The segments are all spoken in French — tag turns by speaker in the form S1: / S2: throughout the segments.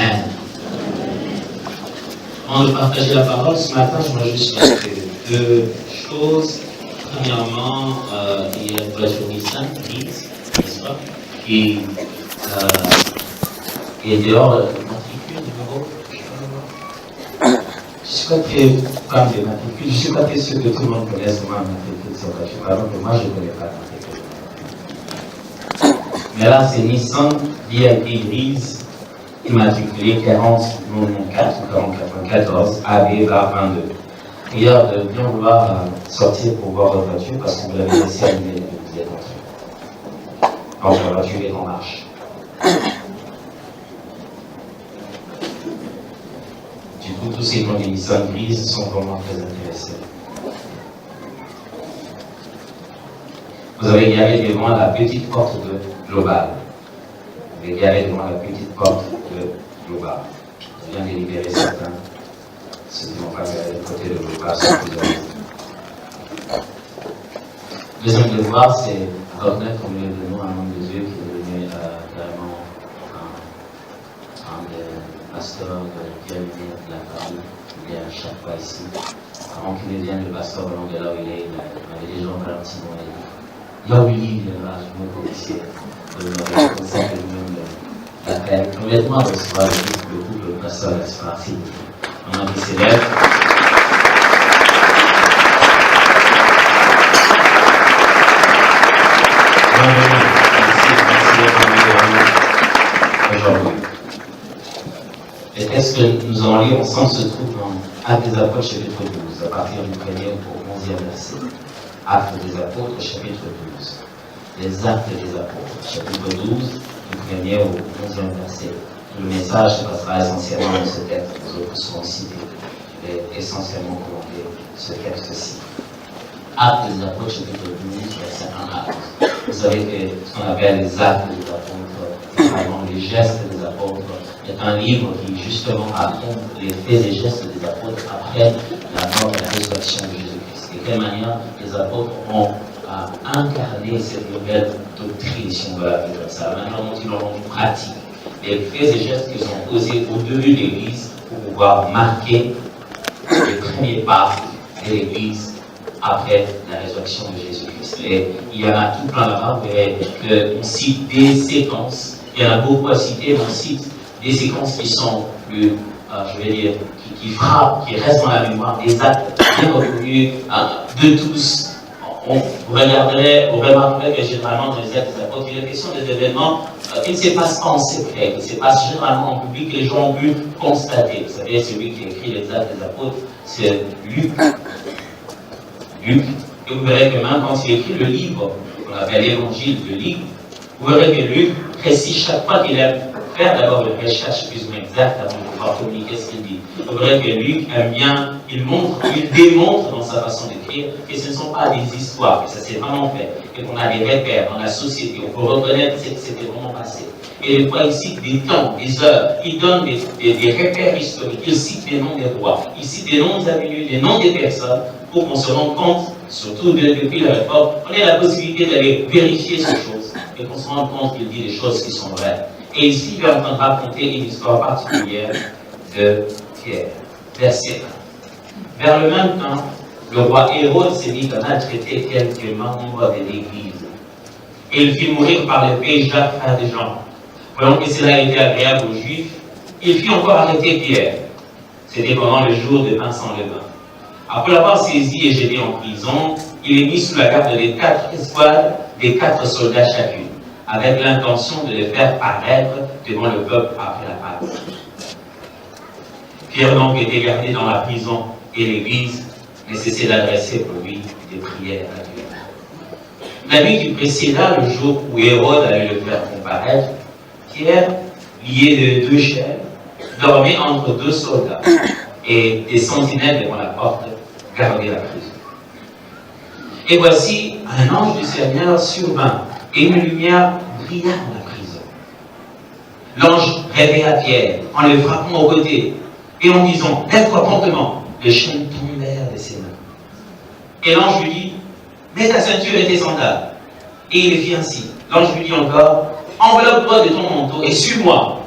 S1: Amen. Avant de partager la parole, ce matin, je voudrais juste marquer deux choses. Premièrement, il y a une réjouissante église, n'est-ce pas, qui est dehors de matricule numéro. Je ne suis pas très fan des matricules, je ne suis pas très sûr que tout le monde connaisse comment matricule sur la voiture, alors que moi je ne connais pas la matricule. Mais là, c'est Nissan VIP Grise, immatriculé 4094 AB 22. Prière de bien vouloir sortir pour voir votre voiture parce qu'on vous l'avait laissé allumer et vous êtes entré. Donc la voiture est en marche. Du coup, tous ces gens des Nissan grises sont vraiment très intéressés. Vous avez garé devant la petite porte de Global. Vous avez garé devant la petite porte de Global. Je viens de libérer certains. Ceux qui n'ont pas garé le côté de Global sont plusieurs. Deuxième devoir, c'est reconnaître au milieu de nous un homme de Dieu qui est devenu vraiment un des pasteurs de bien-aimés de la famille. Il vient chaque fois ici. Avant qu'il devienne le pasteur au long de là où il est, il avait déjà un petit mot à dire. Là où il viendra, je me policier, de me responsable lui-même de l'appel. Complètement recevoir le couple, le pasteur Gaspard, s'il vous plaît. On a mis ses lèvres. Aujourd'hui. Et est-ce que nous allons lire ensemble se trouve dans Actes des Apôtres, chapitre 12, à partir du 1er au 11e verset. Actes des Apôtres, chapitre 12. Les Actes des Apôtres, chapitre 12, du 1er au 11e verset. Le message se passera essentiellement dans ce texte, les autres seront cités. Je vais essentiellement commenter ce texte-ci. Actes des Apôtres, chapitre 12, verset 1 à 11. Vous savez que ce qu'on appelle les Actes des Apôtres, vraiment les gestes des apôtres, est un livre qui justement raconte les faits et gestes des apôtres après la mort et la résurrection de Jésus-Christ. De quelle manière les apôtres ont incarné cette nouvelle doctrine, si on veut l'appeler comme ça. Maintenant, ils l'ont rendu pratique. Les faits et gestes qu'ils ont posés au début de l'Église pour pouvoir marquer les premiers pas de l'Église après la résurrection de Jésus-Christ. Et il y en a tout plein là-bas, vous verrez qu'on cite des séquences, il y en a beaucoup à citer, mais on cite des séquences qui sont plus, je vais dire, qui frappent, qui restent dans la mémoire, des actes bien reconnus de tous. Vous remarquerez que généralement dans les actes des apôtres, il y a question des événements qui ne se passent pas en secret, qui se passent généralement en public, les gens ont pu constater. Vous savez, celui qui écrit les actes des apôtres, c'est Luc. Luc, et vous verrez que même quand il écrit le livre, qu'on appelle l'évangile de Luc, vous verrez que Luc précise chaque fois qu'il aime faire d'abord une recherche plus ou moins exacte avant de pouvoir communiquer ce qu'il dit. Vous verrez que Luc aime bien, il démontre dans sa façon d'écrire que ce ne sont pas des histoires, que ça s'est vraiment fait, et qu'on a des repères dans la société, on peut reconnaître ce qui s'était vraiment passé. Et des fois, il cite des temps, des heures, il donne des repères historiques, il cite des noms des rois, il cite des noms des individus, des noms des personnes, pour qu'on se rende compte, surtout depuis la réforme, on ait la possibilité d'aller vérifier ces choses et qu'on se rende compte qu'il dit des choses qui sont vraies. Et ici, il est en train de raconter une histoire particulière de Pierre. Verset 1. Vers le même temps, le roi Hérode s'est mis à maltraiter quelques membres de l'Église. Et il fit mourir par l'épée Jacques, frère de Jean. Voyant que cela a été agréable aux Juifs, il fit encore arrêter Pierre. C'était pendant le jour de pain sans levain. Après l'avoir saisi et jeté en prison, il est mis sous la garde des 4 escouades, des 4 soldats chacune, avec l'intention de les faire paraître devant le peuple après la Pâque. Pierre donc était gardé dans la prison et l'Église ne cessait d'adresser pour lui des prières à Dieu. La nuit qui précéda le jour où Hérode allait le faire comparaître, Pierre, lié de 2 chaînes, dormait entre 2 soldats et des sentinelles devant la porte gardaient la prison. Et voici, un ange du Seigneur survint et une lumière brilla dans la prison. L'ange réveilla Pierre en le frappant au côté et en disant « Lève-toi promptement !» Les chaînes tombèrent de ses mains. Et l'ange lui dit « Mets ta ceinture et tes sandales. » Et il fit ainsi. L'ange lui dit encore « Enveloppe-toi de ton manteau et suis-moi. »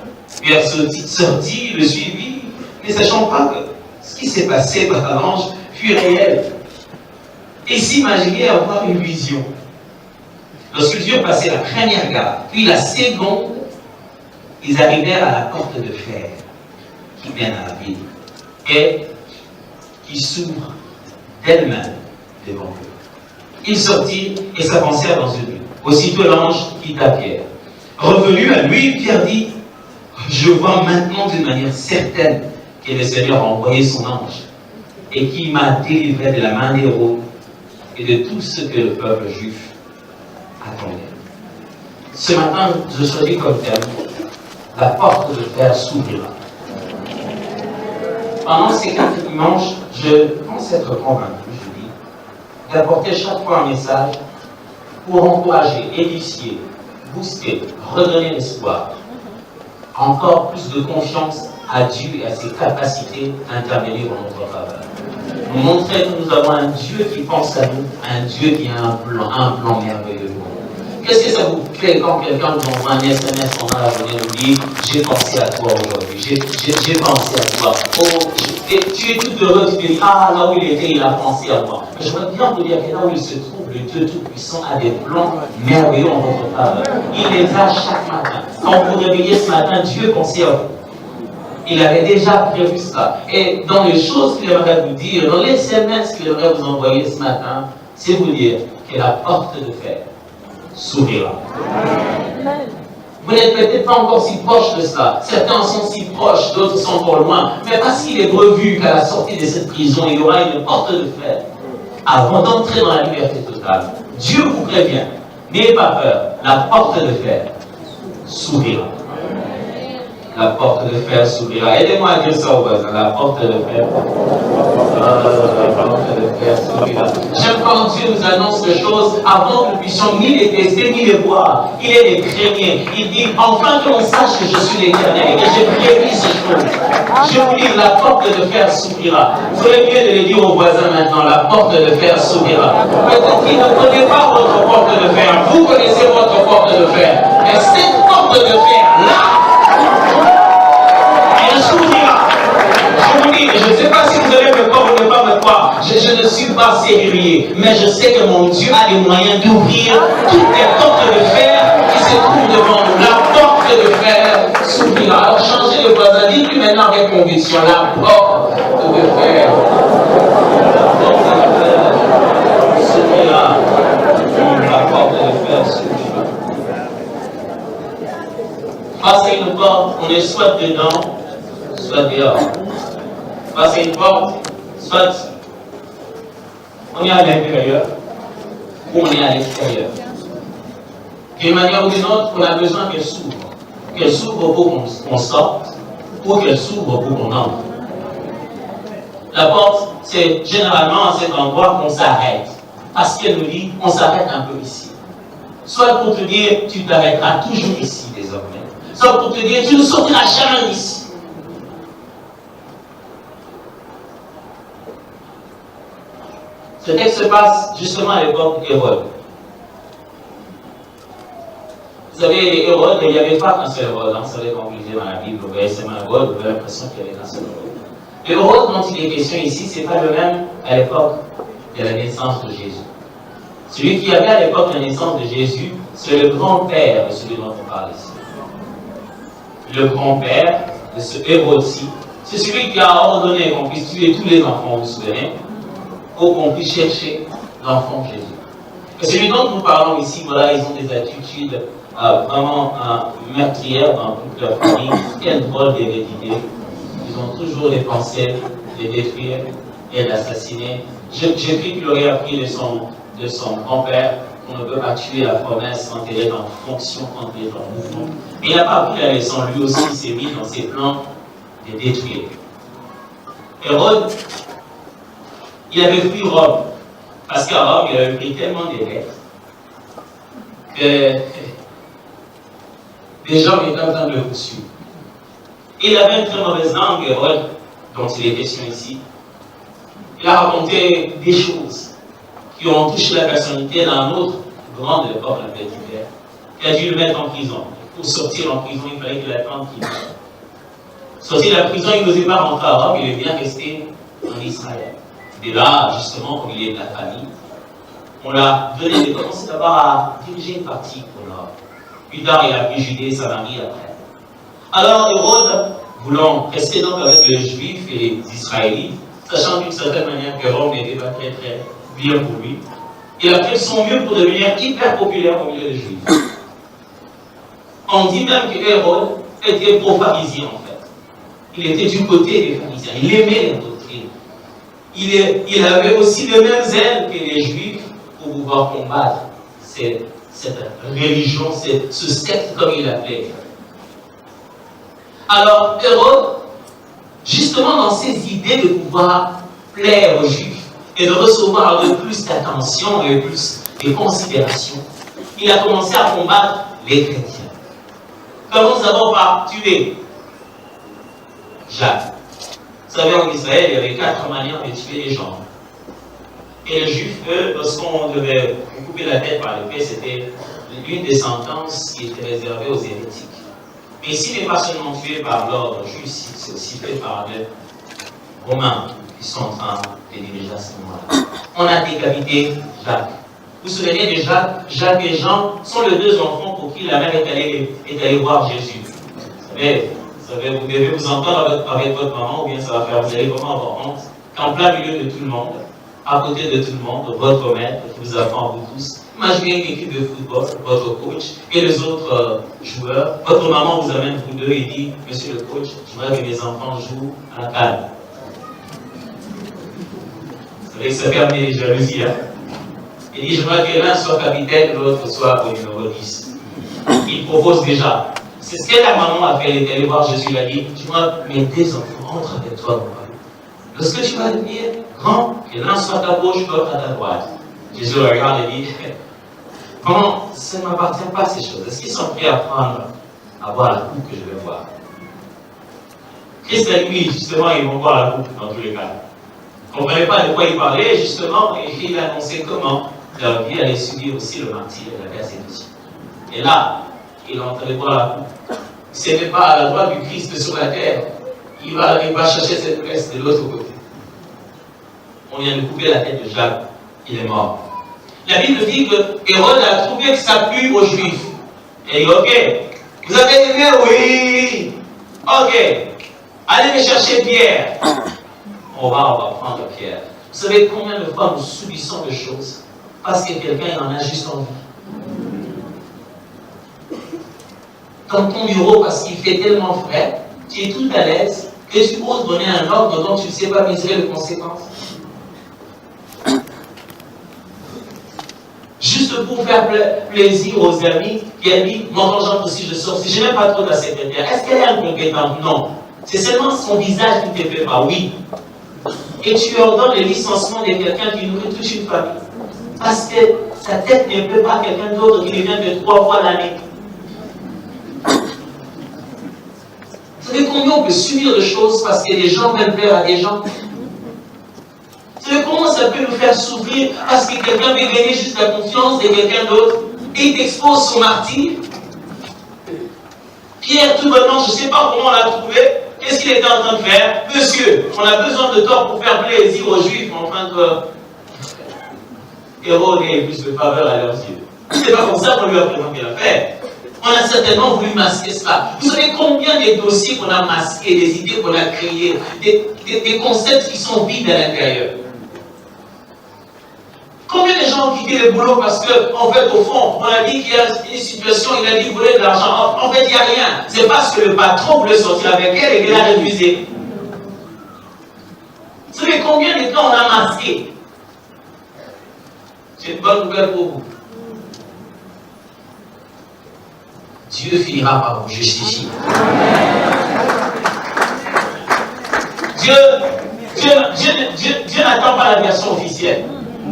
S1: Pierre sortit, le suivit, ne sachant pas que ce qui s'est passé par l'ange fut réel. Et s'imaginait avoir une vision. Lorsqu'ils eurent passé la première gare, puis la seconde, ils arrivèrent à la porte de fer qui mène à la ville et qui s'ouvre d'elle-même devant eux. Ils sortirent et s'avancèrent dans une rue. Aussitôt l'ange quitta Pierre. Revenu à lui, Pierre dit, je vois maintenant d'une manière certaine que le Seigneur a envoyé son ange et qui m'a délivré de la main d'Hérode et de tout ce que le peuple juif attendait. Ce matin, je choisis comme thème, la porte de fer s'ouvrira. Pendant ces 4 dimanches, je pense être convaincu, je dis, d'apporter chaque fois un message pour encourager, édifier, booster, redonner l'espoir, encore plus de confiance à Dieu et à ses capacités d'intervenir en notre faveur. Nous montrer que nous avons un Dieu qui pense à nous, un Dieu qui a un plan merveilleux. Qu'est-ce que ça vous fait quand quelqu'un vous envoie un SMS pendant la journée et vous dit « J'ai pensé à toi aujourd'hui, j'ai pensé à toi. Oh, tu es tout heureux, tu te dis « Ah, là où il était, il a pensé à moi. » Je voudrais bien vous dire que là où il se trouve, le Dieu Tout-Puissant a des plans merveilleux en votre faveur. Il les a chaque matin. Quand vous vous réveillez ce matin, Dieu pensait à vous. Il avait déjà prévu ça. Et dans les choses qu'il aimerait vous dire, dans les SMS qu'il aimerait vous envoyer ce matin, c'est vous dire que la porte de fer s'ouvrira. Vous n'êtes peut-être pas encore si proche de cela. Certains sont si proches, d'autres sont encore loin. Mais parce qu'il est prévu qu'à la sortie de cette prison, il y aura une porte de fer. Avant d'entrer dans la liberté totale, Dieu vous prévient. N'ayez pas peur. La porte de fer s'ouvrira. La porte de fer s'ouvrira. Aidez-moi à dire ça au voisin. La porte de fer. La porte de fer s'ouvrira. J'aime quand Dieu nous annonce les choses avant que nous puissions ni les tester, ni les voir. Il est les craigner. Il dit, enfin que l'on sache que je suis l'Éternel et que j'ai prévu ces choses. Je vous dis, la porte de fer s'ouvrira. Vous ferez mieux de le dire aux voisins maintenant. La porte de fer s'ouvrira. Peut-être qu'ils ne connaissent pas votre porte de fer. Vous connaissez votre porte de fer. Mais cette porte de fer, là, je vous dis, je ne sais pas si vous allez me croire ou ne pas me croire, je ne suis pas sérieux, mais je sais que mon Dieu a les moyens d'ouvrir toutes les portes de fer qui se trouvent devant nous. La porte de fer s'ouvrira. Alors changez de voisin, dites-lui maintenant avec conviction, la porte de fer. La porte de fer s'ouvrira. La porte de fer s'ouvrira. Face à une porte, on est soit dedans, soit dehors. Face à une porte, soit on est à l'intérieur, ou on est à l'extérieur. D'une manière ou d'une autre, on a besoin qu'elle s'ouvre. Qu'elle s'ouvre pour qu'on sorte, ou qu'elle s'ouvre pour qu'on entre. La porte, c'est généralement à cet endroit qu'on s'arrête. Parce qu'elle nous dit, on s'arrête un peu ici. Soit pour te dire, tu t'arrêteras toujours ici désormais. Soit pour te dire, tu ne sortiras jamais ici. Ce texte se passe justement à l'époque d'Hérode. Vous savez, Hérode, il n'y avait pas qu'un seul Hérode. Vous savez, quand vous lisez dans la Bible, vous voyez seulement Hérode, vous avez l'impression qu'il n'y avait qu'un seul Hérode. Le Hérode dont il est question ici, ce n'est pas le même à l'époque de la naissance de Jésus. Celui qui avait à l'époque de la naissance de Jésus, c'est le grand-père de celui dont on parle ici. Le grand-père de ce Hérode-ci, c'est celui qui a ordonné qu'on puisse tuer tous les enfants, vous vous souvenez, pour qu'on puisse chercher l'enfant Jésus. Et celui dont nous parlons ici, voilà, ils ont des attitudes vraiment meurtrières dans toute leur famille. Quelle drôle d'hérédité. Ils ont toujours les pensées de détruire et d'assassiner. J'ai cru qu'il aurait appris de son grand-père qu'on ne peut pas tuer la promesse quand elle est en fonction, quand elle est en mouvement. Mais il n'a pas appris la leçon. Lui aussi s'est mis dans ses plans de détruire. Hérode, il avait fui Rome. Parce qu'à Rome, il avait pris tellement de lettres que les gens étaient en train de le poursuivre. Il avait une très mauvaise langue, Hérode, dont il est question ici. Il a raconté des choses qui ont touché la personnalité d'un autre grand de l'époque, la paix d'hiver, qui a dû le mettre en prison. Pour sortir en prison, il fallait qu'il attende qu'il meure. Sorti de la prison, il n'osait pas rentrer à Rome, il est bien resté en Israël. Et là, justement, comme il est de la famille, on l'a donné de commencer d'abord à diriger une partie au nord. Plus tard, il a pris Judée et Samarie après. Alors, Hérode, voulant rester donc avec les Juifs et les Israélites, sachant d'une certaine manière que Rome n'était pas très bien pour lui, il a fait son mieux pour devenir hyper populaire au milieu des Juifs. On dit même que Hérode était pro-pharisien en fait. Il était du côté des pharisiens. Il aimait les doctrines. Il avait aussi le même zèle que les Juifs pour pouvoir combattre cette religion, ce secte comme il l'appelait. Alors Hérode, justement dans ses idées de pouvoir plaire aux Juifs et de recevoir le plus d'attention et le plus de considération, il a commencé à combattre les chrétiens. Commence d'abord par tuer Jacques. Vous savez, en Israël, il y avait 4 manières de tuer les gens. Et les Juifs, eux, lorsqu'on devait couper la tête par l'épée, c'était l'une des sentences qui était réservée aux hérétiques. Mais ici, n'est pas seulement tué par l'ordre juif, c'est aussi fait par les Romains qui sont en train de diriger à ce moment-là. On a décapité Jacques. Vous vous souvenez de Jacques? Jacques et Jean sont les 2 enfants pour qui la mère est allée voir Jésus. Vous savez, vous devez vous entendre avec votre maman, ou bien ça va faire, vous allez vraiment avoir honte, qu'en plein milieu de tout le monde, à côté de tout le monde, votre maître qui vous apprend à vous tous. Imaginez une équipe de football, votre coach et les autres joueurs. Votre maman vous amène vous deux et dit, monsieur le coach, j'aimerais que mes enfants jouent à la canne. Vous savez que ça fait amener les jalousies, hein? Il dit, j'aimerais que l'un soit capitaine et l'autre soit au numéro 10. Il propose déjà. C'est ce que la maman a fait, elle est allée voir Jésus, il a dit, j'aimerais que mes 2 enfants entrent avec toi, mon père. Lorsque tu vas devenir grand, que l'un soit à ta gauche, l'autre à ta droite. Jésus le regarde et dit, comment ça ne m'appartient pas ces choses? Est-ce qu'ils sont prêts à prendre, à boire la coupe que je vais boire? Christ et lui, justement, ils vont boire la coupe dans tous les cas. Vous ne comprenez pas de quoi il parlait, justement, et il annonçait comment leur vie allait subir aussi le martyre et la persécution. Et là, il est en train de boire la coupe. Ce n'est pas à la droite du Christ sur la terre. Il va chercher cette place de l'autre côté. On vient de couper la tête de Jacques. Il est mort. La Bible dit que Hérode a trouvé que ça pue aux Juifs. Et il dit, ok, vous avez aimé? Oui. Ok, allez me chercher Pierre. On va prendre Pierre. Vous savez combien de fois nous subissons des choses parce que quelqu'un en a juste envie. Dans ton bureau, parce qu'il fait tellement frais, tu es tout à l'aise, que tu oses donner un ordre dont tu ne sais pas mesurer les conséquences. Juste pour faire plaisir aux amis, qui a dit, mon genre aussi je sors. Si je n'aime pas trop ta secrétaire, est-ce qu'elle est incompétente? Non. C'est seulement son visage qui ne te plaît pas, oui. Et tu ordonnes le licenciement de quelqu'un qui nourrit toute une famille. Parce que sa tête ne plaît pas à quelqu'un d'autre qui ne vient que 3 fois l'année. Vous savez combien on peut subir de choses parce que les gens veulent plaire à des gens? Vous savez comment ça peut nous faire souffrir parce que quelqu'un veut gagner juste la confiance de quelqu'un d'autre et il t'expose son martyr? Pierre, tout bonnement, je ne sais pas comment on l'a trouvé. Qu'est-ce qu'il était en train de faire? Monsieur, on a besoin de toi pour faire plaisir aux Juifs, enfin que Hérode ait plus de faveur à leurs yeux. C'est pas comme ça qu'on lui a présenté l'affaire. On a certainement voulu masquer cela. Vous savez combien de dossiers qu'on a masqués, des idées qu'on a créées, des concepts qui sont vides à l'intérieur. Combien de gens ont quitté le boulot parce qu'en fait, au fond, on a dit qu'il y a une situation, il a dit qu'il voulait de l'argent. En fait, il n'y a rien. C'est parce que le patron voulait sortir avec elle et qu'il a refusé. Vous savez combien de temps on a masqué? C'est une bonne nouvelle pour vous. Dieu finira par vous justifier. Dieu n'attend pas la version officielle.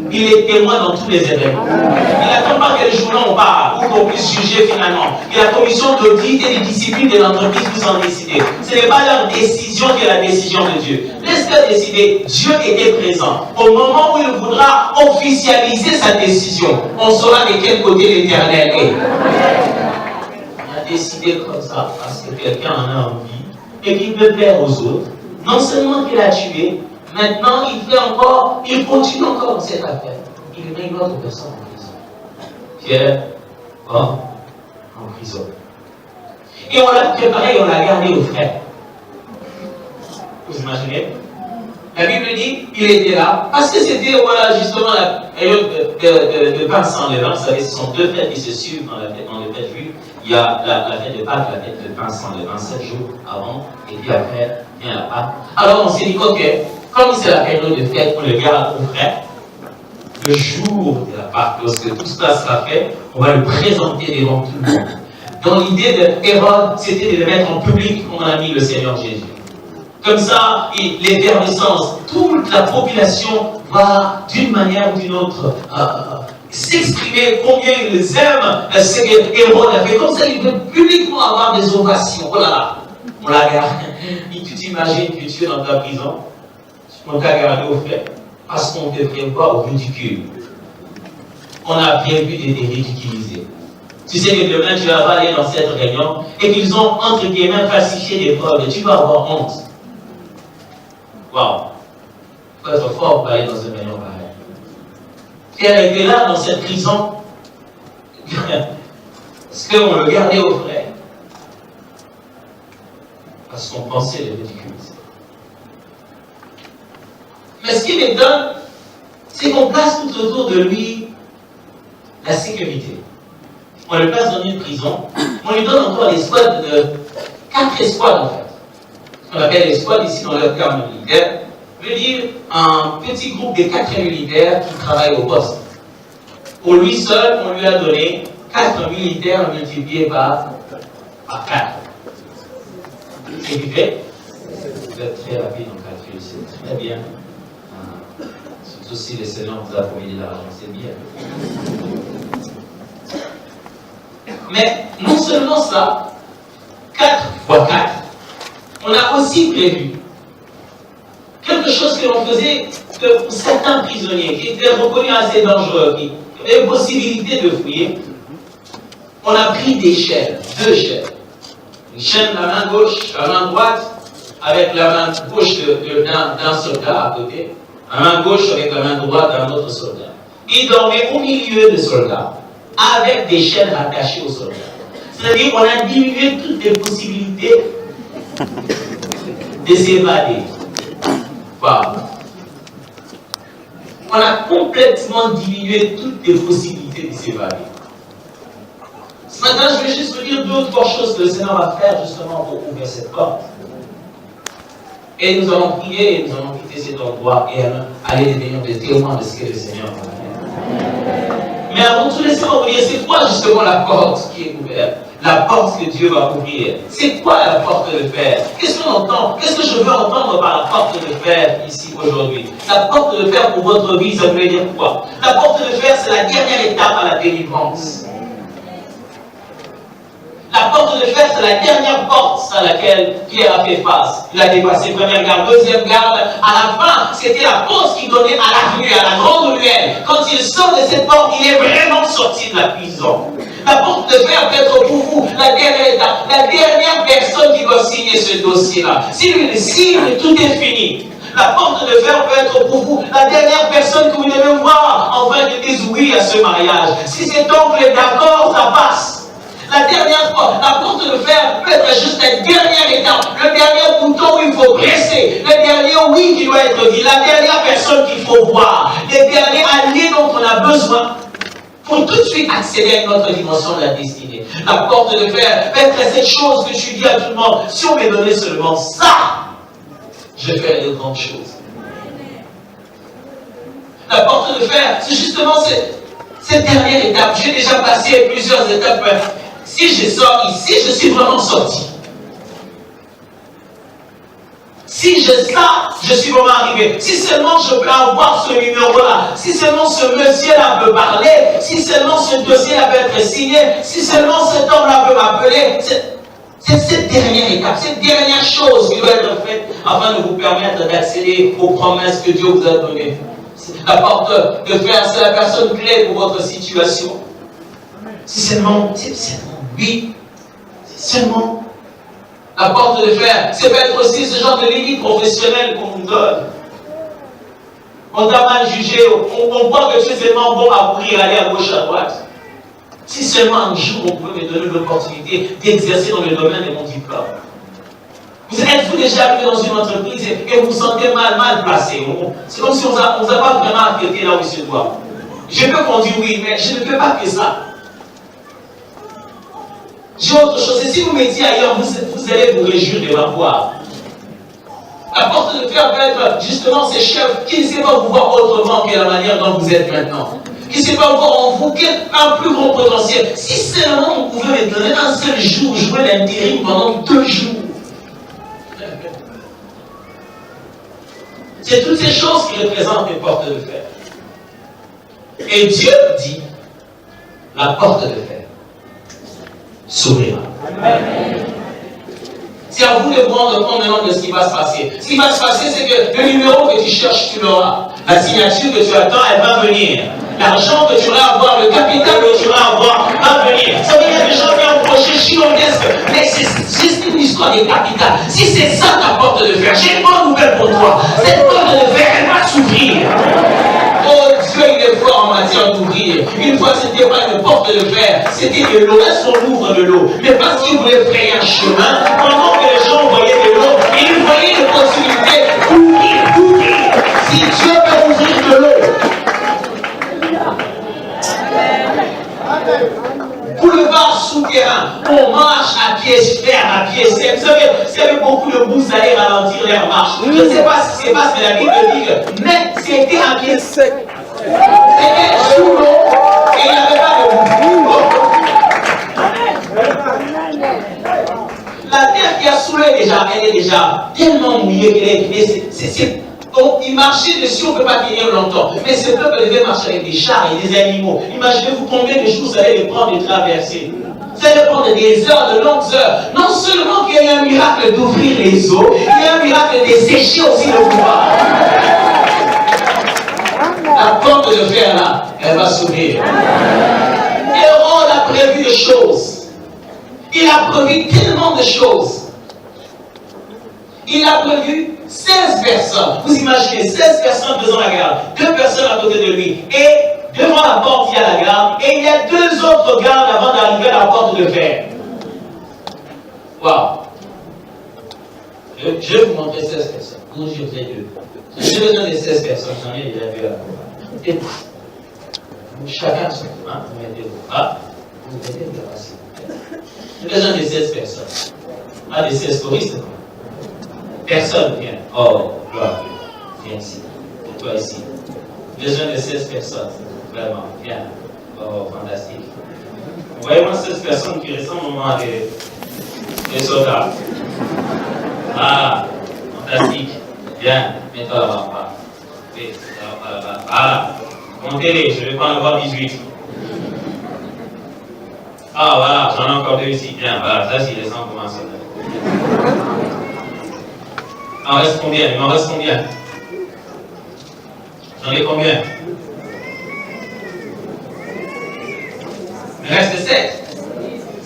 S1: Il est témoin dans tous les événements. Il n'attend pas que les journaux on parle pour qu'on puisse juger finalement. Et la commission d'audit et de discipline de l'entreprise puisse en décider. Ce n'est pas leur décision qui est la décision de Dieu. Laisse-le décider. Dieu était présent. Au moment où il voudra officialiser sa décision, on saura de quel côté l'Éternel est. On a décidé comme ça parce que quelqu'un en a envie et qu'il veut plaire aux autres, non seulement qu'il a tué, maintenant il continue encore dans cette affaire. Il met une autre personne en prison. Pierre, en prison. Et on l'a préparé et on l'a gardé au frais. Vous imaginez? La Bible dit, il était là, parce que c'était justement la période de pain sans levain. Vous savez, ce sont deux fêtes qui se suivent dans les fêtes juives. Il y a la fête de Pâques, la fête de pain sans levain, 7 jours avant, et puis après, vient la Pâque. Alors on s'est dit, ok, comme c'est la période de fête, on le garde au frais. Le jour de la Pâque, lorsque tout cela sera fait, on va le présenter devant tout le monde. Dans l'idée de Hérode, c'était de le mettre en public, comme on a mis le Seigneur Jésus. Comme ça, l'effervescence, toute la population va, d'une manière ou d'une autre, s'exprimer combien ils aiment ce que Hérode a fait. Comme ça, il veut publiquement avoir des ovations. Oh là là, on l'a gardé. Tu t'imagines que tu es dans ta prison, on t'a gardé au fait, parce qu'on te prévoit au ridicule. On a prévu d'être ridiculisé. Tu sais que demain, tu vas aller dans cette réunion et qu'ils ont, entre guillemets, falsifié des preuves et tu vas avoir honte. Waouh! Il faut être fort pour aller dans une réunion pareille. Pierre était là dans cette prison parce qu'on le gardait au frais. Parce qu'on pensait le ridiculiser. Mais ce qui m'étonne, c'est qu'on place tout autour de lui la sécurité. On le place dans une prison, on lui donne encore les squads de 4 escouades en fait. Ce qu'on appelle les squads ici dans leur terme militaire, veut dire un petit groupe de 4 militaires qui travaillent au poste. Pour lui seul, on lui a donné 4 militaires multipliés par 4. C'est du fait. Vous êtes très rapide en calcul, c'est très bien. Surtout si le Seigneur vous a promis de l'argent, c'est bien. Mais non seulement ça, 4 fois 4, on a aussi prévu quelque chose que l'on faisait pour certains prisonniers qui étaient reconnus assez dangereux, qui avaient possibilité de fouiller. On a pris des chaînes, 2 chaînes. Une chaîne la main gauche, la main droite, avec la main gauche d'un soldat à côté, la main gauche avec la main droite d'un autre soldat. Il dormait au milieu des soldats, avec des chaînes attachées aux soldats. C'est-à-dire qu'on a diminué toutes les possibilités de s'évader. Wow. On a complètement diminué toutes les possibilités de s'évader. Ce matin, je vais juste vous dire 2 ou 3 choses que le Seigneur va faire justement pour ouvrir cette porte. Et nous allons prier et nous allons quitter cet endroit et aller devenir des témoins de ce que le Seigneur va faire. Mais avant tout, laissez-moi vous dire, c'est quoi justement la porte qui est ouverte? La porte que Dieu va ouvrir. C'est quoi la porte de fer? Qu'est-ce qu'on entend? Qu'est-ce que je veux entendre par la porte de fer ici aujourd'hui? La porte de fer pour votre vie, ça veut dire quoi? La porte de fer, c'est la dernière étape à la délivrance. La porte de fer, c'est la dernière porte à laquelle Pierre a fait face. Il a dépassé première garde, deuxième garde. À la fin, c'était la porte qui donnait à l'avenue, à la grande ruelle. Quand il sort de cette porte, il est vraiment sorti de la prison. La porte de fer peut être pour vous la dernière étape, la dernière personne qui doit signer ce dossier-là. Si lui le signe, tout est fini. La porte de fer peut être pour vous la dernière personne que vous devez voir afin de dire oui à ce mariage. Si cet oncle est d'accord, ça passe. La dernière fois, la porte de fer peut être juste la dernière étape, le dernier bouton où il faut presser, le dernier oui qui doit être dit, la dernière personne qu'il faut voir, les derniers alliés dont on a besoin pour tout de suite accéder à une autre dimension de la destinée. La porte de fer peut être cette chose que tu dis à tout le monde, si on me donnait seulement ça, je ferais de grandes choses. La porte de fer, c'est justement cette dernière étape. J'ai déjà passé plusieurs étapes. Si je sors ici, je suis vraiment sorti. Si je sors, je suis vraiment arrivé. Si seulement je peux avoir ce numéro-là, si seulement ce monsieur-là peut parler, si seulement ce dossier-là peut être signé, si seulement cet homme-là peut m'appeler, c'est cette dernière étape, cette dernière chose qui doit être faite afin de vous permettre d'accéder aux promesses que Dieu vous a données. La porte de fer, c'est la personne clé pour votre situation. C'est seulement oui, c'est seulement la porte porte de fer. C'est peut-être aussi ce genre de limite professionnelle qu'on nous donne. On t'a mal jugé, on croit que tu es tellement bon à courir, aller à gauche, à droite. Si seulement un jour on pouvait me donner l'opportunité d'exercer dans le domaine de mon diplôme. Êtes-vous déjà arrivé dans une entreprise et vous vous sentez mal placé? C'est comme si on ne vous a pas vraiment affecté là où il se doit. Je peux conduire, oui, mais je ne fais pas que ça. J'ai autre chose. Et si vous mettiez ailleurs, vous allez vous réjouir de m'avoir. La porte de fer peut être justement ces chefs qui ne savent pas vous voir autrement que la manière dont vous êtes maintenant. Qui ne savent pas voir en vous un plus gros potentiel. Si seulement vous pouvez me donner un seul jour, jouer l'intérim pendant 2 jours. C'est toutes ces choses qui représentent les portes de fer. Et Dieu dit, la porte de fer s'ouvrira. C'est à vous de vous rendre compte maintenant de ce qui va se passer. Ce qui va se passer, c'est que le numéro que tu cherches, tu l'auras. La signature que tu attends, elle va venir. L'argent que tu vas avoir, le capital que tu vas avoir, va venir. Ça veut dire que les gens qui ont proché gigantesque. Mais c'est une histoire de capital. Si c'est ça ta porte de fer, j'ai une bonne nouvelle pour toi. Cette porte de fer, elle va s'ouvrir. Oh, Dieu, il est fort en matière d'ouvrir. Une fois, ce n'était pas une porte de fer, c'était de l'eau. Est-ce qu'on ouvre de l'eau? Mais parce qu'il voulait frayer un chemin, pendant que les gens voyaient de l'eau, ils voyaient des possibilités d'ouvrir. Si Dieu peut ouvrir de l'eau, boulevard souterrain, on marche à pied ferme, à pied sec. Vous savez, beaucoup de boue, ça allait ralentir leur marche. Je ne sais pas ce qui se passe, mais la Bible dit que mais c'était à pied sec. C'était sous l'eau et il n'y avait pas de boue. La terre qui a sous l'eau elle est déjà tellement mouillée qu'elle est. Il marchait dessus, on ne peut pas tenir longtemps. Mais ce peuple devait marcher avec des chars et des animaux. Imaginez-vous combien de jours ça allait les prendre de traverser. Ça allait prendre des heures, de longues heures. Non seulement qu'il y a eu un miracle d'ouvrir les eaux, il y a un miracle de sécher aussi le pouvoir. La porte de fer là, elle va s'ouvrir. Hérode a prévu des choses. Il a prévu tellement de choses. Il a prévu 16 personnes. Vous imaginez, 16 personnes faisant la garde. 2 personnes à côté de lui. Et devant la porte, il y a la garde. Et il y a 2 autres gardes avant d'arriver à la porte de fer. Waouh. Je vais vous montrer 16 personnes. Vous je vous ai deux. J'ai besoin de 16 personnes. J'en ai déjà vu là. Et chacun son tour. Vous mettez vos bras. Vous mettez vos bras. J'ai besoin de 16 personnes. Pas de 16 choristes. Personne vient. Oh, gloire. Viens ici. Pour toi ici. Besoin de 16 personnes. Vraiment. Viens. Oh, fantastique. Voyez-moi 16 personnes qui ressemblent au moment à des soldats. Ah, fantastique. Viens. Mets-toi là-bas. Oui, là-bas. Ah, montez-les. Je vais pas en avoir 18. Ah, voilà. J'en ai encore 2 ici. Bien, voilà. Ça, c'est les 100 pour un soldat. Il m'en reste combien? Il m'en reste combien? J'en ai combien? Il me reste 7.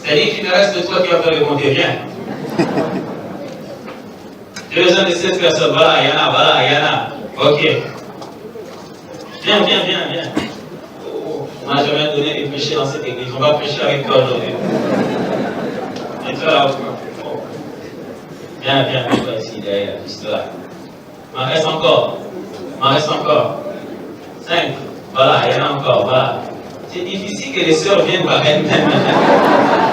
S1: C'est-à-dire qu'il me reste toi qui vas faire le compter. Viens. J'ai besoin de 7 personnes. Voilà, il y en a. Ok. Viens. Oh, on n'a jamais donné de prêcher dans cette église. On va prêcher avec toi aujourd'hui. Et toi là, Viens, toi ici, derrière, juste là. Il m'en reste encore. 5. Voilà, il y en a encore, voilà. C'est difficile que les sœurs viennent par elles-mêmes.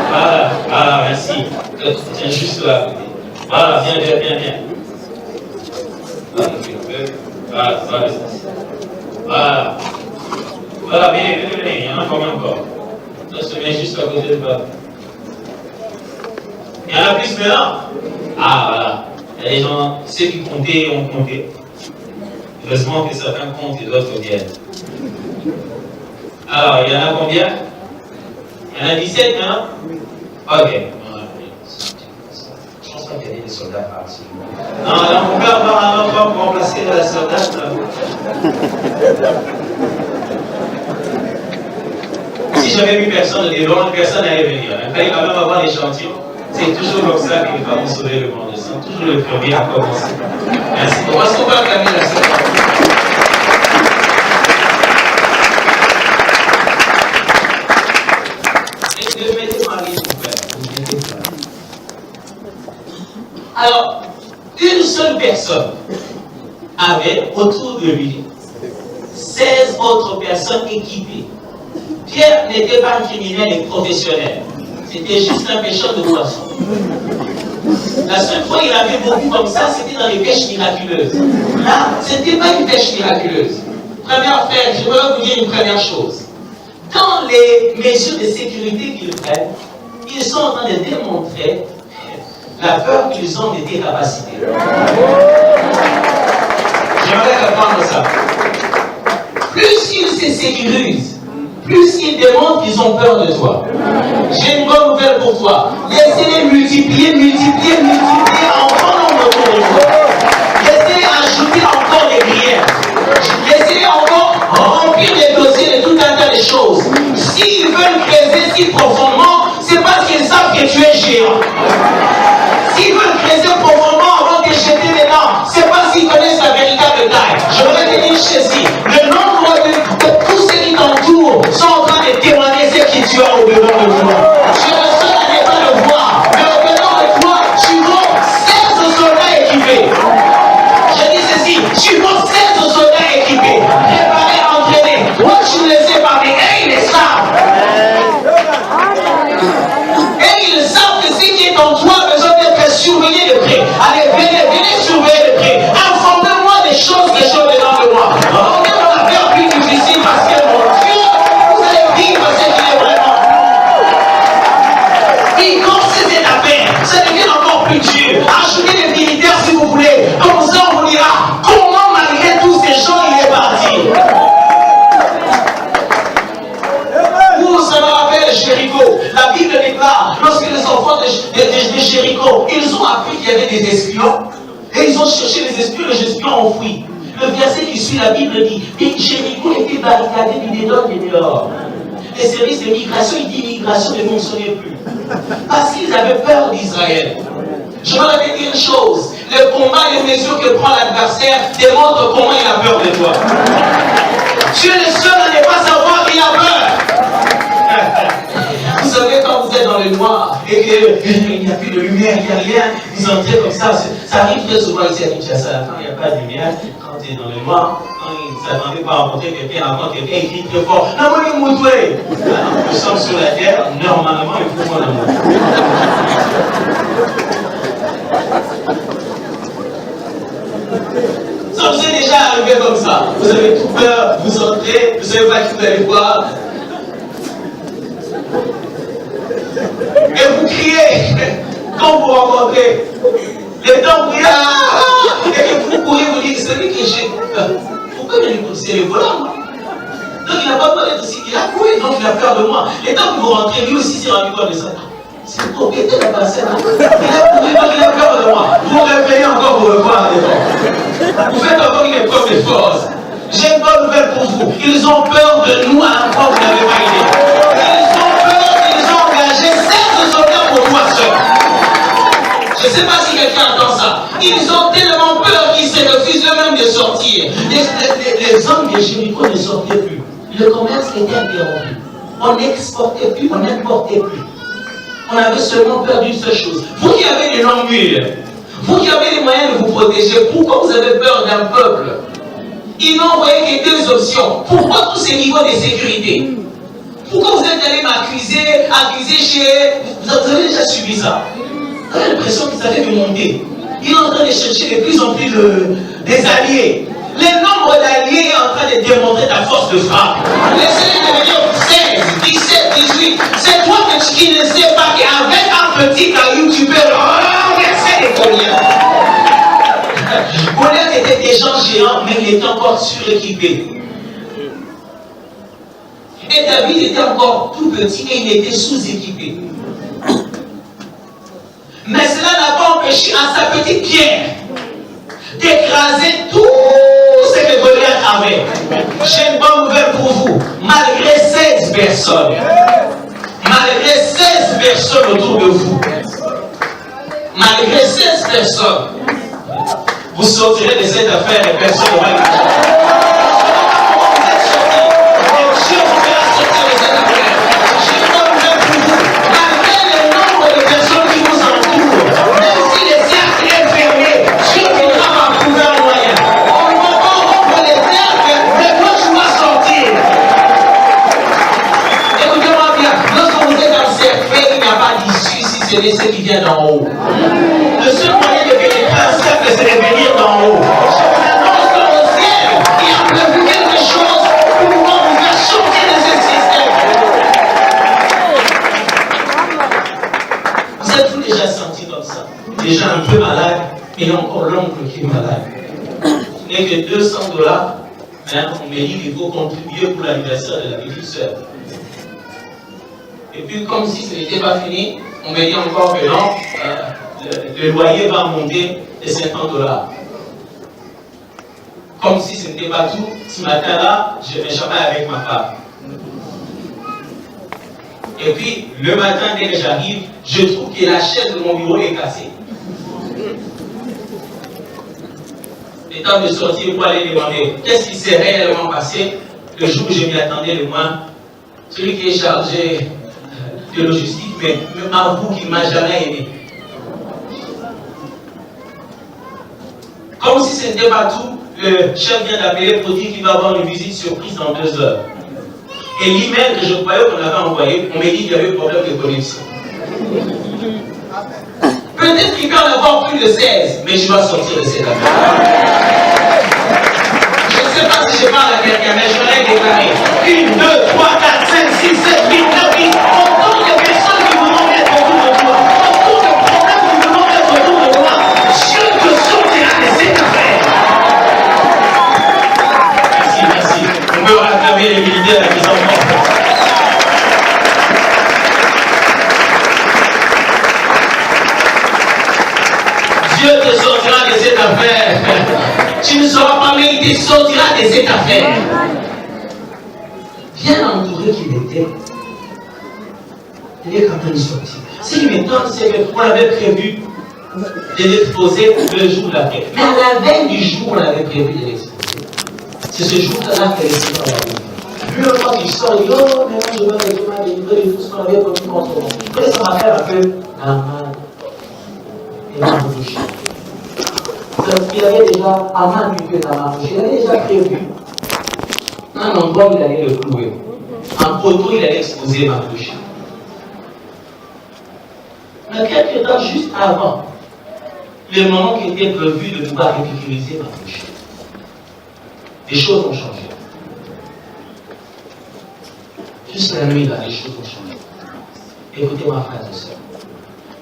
S1: Voilà, merci. Tiens, juste là. Voilà, viens. Voilà, venez, il y en a combien encore? Ça se met juste à côté de toi. Il y en a plus maintenant? Ah, voilà. Il y a des gens, ceux qui comptaient ont compté. Heureusement que certains comptent et d'autres viennent. Alors, il y en a combien? Il y en a 17 maintenant? Ok. Je pense pas qu'il y ait des soldats par ici. Non, là, on peut avoir un enfant pour remplacer la soldate. Si j'avais vu personne, des longues personnes allaient venir. Il fallait quand même avoir l'échantillon. C'est toujours comme ça que les femmes ont sauvé le monde. Ils sont toujours les premiers à commencer. Merci. On va se trouver à Camille la semaine. Alors, une seule personne avait autour de lui 16 autres personnes équipées. Pierre n'était pas un criminel et professionnel. C'était juste un pêcheur de poissons. La seule fois qu'il avait beaucoup comme ça, c'était dans les pêches miraculeuses. Là, ce n'était pas une pêche miraculeuse. Première affaire, je voudrais vous dire une première chose. Dans les mesures de sécurité qu'ils prennent, ils sont en train de démontrer la peur qu'ils ont des capacités. J'aimerais comprendre ça. Plus ils se sécurisent, plus ils démontrent qu'ils ont peur de toi. J'ai une bonne nouvelle pour toi. Laissez-les multiplier en grand nombre autour de toi. Laissez-les ajouter encore des prières. Laissez-les encore remplir des dossiers de tout un tas de choses. S'ils veulent creuser si profondément, c'est parce qu'ils savent que tu es géant. S'ils veulent creuser profondément avant de jeter dedans, c'est parce qu'ils connaissent la véritable taille. Je voudrais te dire ceci, le nombre de tous ceux qui t'entourent sont en train de témoigner ce que tu as au-dedans de toi. Je suis le seul à ne pas le voir, mais au-dedans de toi, tu vois 16 soldats équipés. Je dis ceci, tu vois 16 soldats équipés, préparés, entraînés. Moi, tu ne le sais pas, mais eux, ils le savent. Et ils savent que ce qui est en toi a besoin d'être surveillé de près. Allez, venez surveiller de près. Informez-moi des choses que j'ai dedans de moi. Rendez mon affaire plus difficile parce que mon Dieu, vous allez vivre ce qu'il est vraiment. Et quand c'est cette affaire, ça devient encore plus dur. Ajoutez des militaires si vous voulez. Comme ça, on vous dira comment malgré tous ces gens, il est parti. Ça me rappelle Jéricho. La Bible déclare, lorsque les enfants de Jéricho, ils ont appris qu'il y avait des espions, et ils ont cherché les espions ont fui. Le verset qui suit la Bible dit, et Jéricho était barricadé du dedans et dehors. Les services de migration, il dit migration ne fonctionnait plus. Parce qu'ils avaient peur d'Israël. Je veux te dire une chose, le combat et les mesures que prend l'adversaire démontrent comment il a peur de toi. Tu es le seul à ne pas savoir qu'il a peur. Vous savez, quand vous êtes dans le noir et qu'il n'y a plus de lumière, il n'y a rien, vous entrez comme ça. Ça arrive très souvent ici à Kinshasa. Quand il n'y a pas de lumière, quand tu es dans le noir, quand il ne s'attendait pas à rencontrer quelqu'un, avant quelqu'un, il crie très fort. Nous sommes sur la terre, normalement, il faut qu'on l'amour. Ça vous est déjà arrivé comme ça. Vous avez tout peur, vous entrez, vous ne savez pas qui vous allez voir. Et vous criez quand vous rencontrez. Les dents vous disent et vous courez, vous dites, c'est lui que j'ai peur. Pourquoi il m'écoute? C'est le volant, moi. Donc il n'a pas peur d'être aussi. Il a couru, donc il a peur de moi. Et tant que vous rentrez, lui aussi s'est rendu compte de ça. C'est le propriétaire de la personne. Il a couru, donc il a peur de moi. Vous réveillez encore pour revoir l'effort. Vous faites encore une épreuve de force. J'ai une bonne nouvelle pour vous. Ils ont peur de nous à un point où vous n'avez pas idée. Ils ont peur, ils ont engagé 16 soldats pour moi seul. Je ne sais pas si quelqu'un entend ça. Ils ont tellement peur qu'ils se refusent eux-mêmes de sortir. Les hommes de Jéricho ne sortaient plus. Le commerce était interrompu. On n'exportait plus, on n'importait plus. On avait seulement peur d'une seule chose. Vous qui avez des longs murs, vous qui avez les moyens de vous protéger, pourquoi vous avez peur d'un peuple? Ils n'ont envoyé que deux options. Pourquoi tous ces niveaux de sécurité? Pourquoi vous êtes allé accuser chez... Vous avez déjà subi ça. Vous avez l'impression que ça fait monter. Il est en train de chercher de plus en plus des alliés. Le nombre d'alliés est en train de démontrer ta force de frappe. Laissez-les devenir 16, 17, 18. C'est toi qui ne sais pas qu'avec un petit caillou, tu peux renverser les colliers. Goliath était des gens géants, mais il était encore suréquipé. Et David était encore tout petit et il était sous-équipé. Mais cela n'a pas empêché à sa petite pierre d'écraser tout ce que Goliath avait. J'ai une bonne nouvelle pour vous. Malgré 16 personnes autour de vous, malgré 16 personnes, vous sortirez de cette affaire et personne ne va le dire. Dieu vous fera sortir de cette affaire. Je crois même pour vous, malgré le nombre de personnes qui vous entourent, même si les cercles est fermé, Dieu viendra va trouver un moyen. On ne va pas rompre les cercles, mais moi je dois sortir. Écoutez-moi bien, lorsque vous êtes encerclé, il n'y a pas d'issue si ce n'est ce qui vient d'en haut. Le seul moyen de pénétrer un cercle, c'est de venir d'en haut. Je vous annonce que au ciel, il a prévu quelque chose pour pouvoir vous faire sortir de ce système. Vous êtes-vous déjà senti comme ça? Déjà un peu malade, mais il y a encore l'oncle qui est malade. Ce n'est que $200, mais on me dit qu'il faut contribuer pour l'anniversaire de la petite sœur. Et puis, comme si ce n'était pas fini, on me dit encore que non, le loyer va monter de $50. Comme si ce n'était pas tout, ce matin-là, je vais jamais avec ma femme. Et puis, le matin, dès que j'arrive, je trouve que la chaise de mon bureau est cassée. Le temps de sortir pour aller demander qu'est-ce qui s'est réellement passé le jour où je m'y attendais le moins. Celui qui est chargé de logistique, mais m'avoue qu'il ne m'a jamais aimé. Comme si ce n'était pas tout, le chef vient d'appeler pour dire qu'il va avoir une visite surprise dans 2 heures. Et l'email que je croyais qu'on avait envoyé, on m'a dit qu'il y avait un problème de connexion. Peut-être qu'il peut en avoir plus de 16, mais je dois sortir de cette affaire. Je ne sais pas si je parle à quelqu'un, mais je l'ai déclaré. 1, 2, 3, 4, 5, 6, 7, 8, 9, 10. Autant de personnes qui vous embêtent autour de toi. Autant de problèmes qui vous embêtent autour de toi. Dieu te sortira de cette affaire. Merci, merci. On peut acclamer les militaires qui sont morts. Dieu te sortira de cette affaire. Tu ne seras pas, mais il te sortira de cette affaire. Bien entouré qu'il était, il est en train de sortir. Ce qui m'étonne, c'est qu'on avait prévu de l'exposer le jour d'après. Mais à la veille du jour où on avait prévu de l'exposer, c'est ce jour-là que l'Esprit va venir. Lui, le temps qu'il sort, il dit, oh, mais moi, je vais retourner à délivrer de tout ce qu'on avait promis contre moi. Après, ça m'a fait un peu Aman. Et là, on bouge. Il avait déjà, Aman lui que Aman, il avait déjà prévu un endroit où il allait le clouer. Un poteau, il allait exposer ma bouche. Mais quelques temps juste avant, le moment qui était prévu de pouvoir ridiculiser ma bouche, les choses ont changé. Juste la nuit, là, les choses ont changé. Écoutez-moi, frères et sœurs.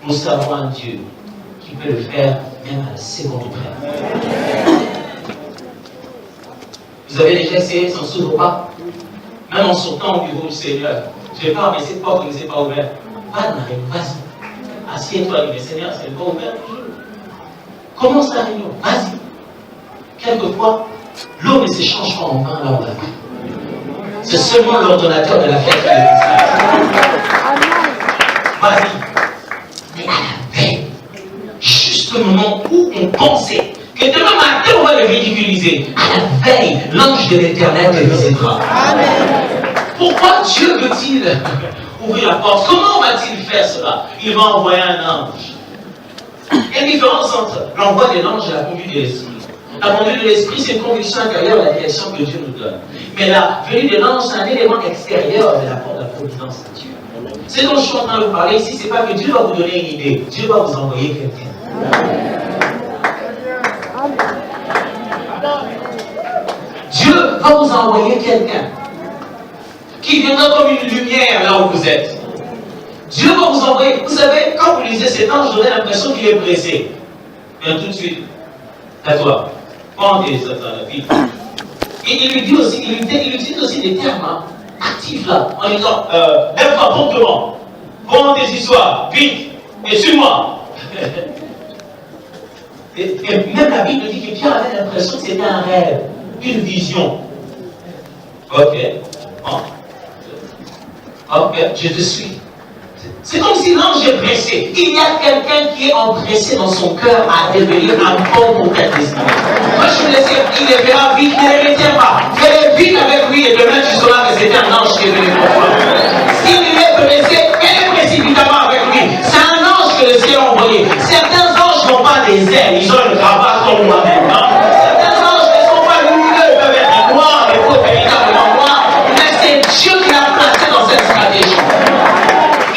S1: Nous savons un Dieu qui peut le faire même à la seconde près. Vous avez déjà essayé sans s'ouvre pas? Même en sortant au bureau du Seigneur, je vais pas, mais cette porte ne s'est pas ouverte. Vas-y. Assieds-toi, le Seigneur, c'est pas ouvert. Commence la réunion, vas-y. Quelquefois, l'eau ne se change pas en vin là où on l'a vu. C'est seulement l'ordonnateur de la fête qui est vas-y. Mais à la veille, juste le moment où on pensait que demain matin on va le ridiculiser, à la veille, l'ange de l'Éternel te visitera. Amen. Pourquoi Dieu veut-il ouvrir la porte? Comment va-t-il faire cela? Il va envoyer un ange. Il y a une différence entre l'envoi de l'ange et la conduite de l'esprit. La conduite de l'esprit, c'est une conviction intérieure de la direction que Dieu nous donne. Mais la venue de l'ange, c'est un élément extérieur de la providence de Dieu. Ce dont je suis en train de vous parler ici, ce n'est pas que Dieu va vous donner une idée. Dieu va vous envoyer quelqu'un. Dieu va vous envoyer quelqu'un qui viendra comme une lumière là où vous êtes. Dieu va vous envoyer. Vous savez, quand vous lisez cet ange, vous avez l'impression qu'il est pressé. Viens tout de suite. D'accord. Prends tes filles. Et il lui dit aussi, il utilise aussi des termes actifs là, en disant, lève-toi promptement. Prends tes histoires, vite, et suis-moi. Et même la Bible dit que Pierre avait l'impression que c'était un rêve, une vision. Ok. Ok, je te suis. C'est comme si l'ange est pressé. Il y a quelqu'un qui est empressé dans son cœur à devenir un pont pour quelque chose. Moi, je me laissais, il les verra vite, il ne les retient pas. Fais-les vite avec lui et demain tu sauras que c'était un ange qui est venu pour toi. S'il est pressé, fais-les précipitamment avec lui. C'est un ange que le ciel a envoyé. Certains anges n'ont pas des ailes, ils ont une cravate comme moi-même. Certains anges ne sont pas lumineux, ils peuvent être noirs, mais pas véritablement noirs. Mais c'est Dieu qui l'a placé dans cette stratégie.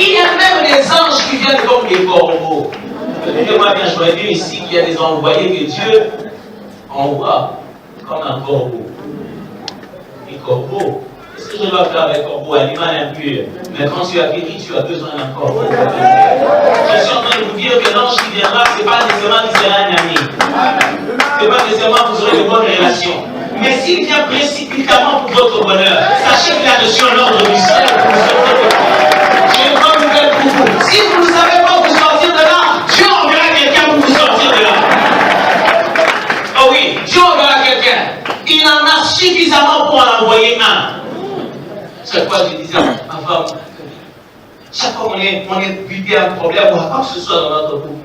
S1: Il y a même des anges qui viennent comme des corbeaux. Écoutez-moi bien, je vois bien ici qu'il y a des envoyés que Dieu envoie comme un corbeau. Les corbeaux. Qu'est-ce que je dois faire avec un corbeau? Animal impur. Mais quand tu as guéri, tu as besoin d'un corbeau. Je suis en train de vous dire que l'ange qui viendra, ce n'est pas nécessairement qu'il sera un ami. Ce n'est pas nécessairement que vous aurez de bonnes relations. Mais s'il vient précipitamment pour votre bonheur, sachez qu'il a reçu un ordre du ciel pour vous sortir. J'ai une bonne nouvelle pour vous. Si vous ne savez pas vous sortir de là, Dieu enverra quelqu'un pour vous sortir de là. Oh oui, Dieu enverra quelqu'un. Il en a suffisamment pour en envoyer un. Chaque fois, je disais à ma femme, chaque fois qu'on est buté à un problème ou à quoi que ce soit dans notre couple,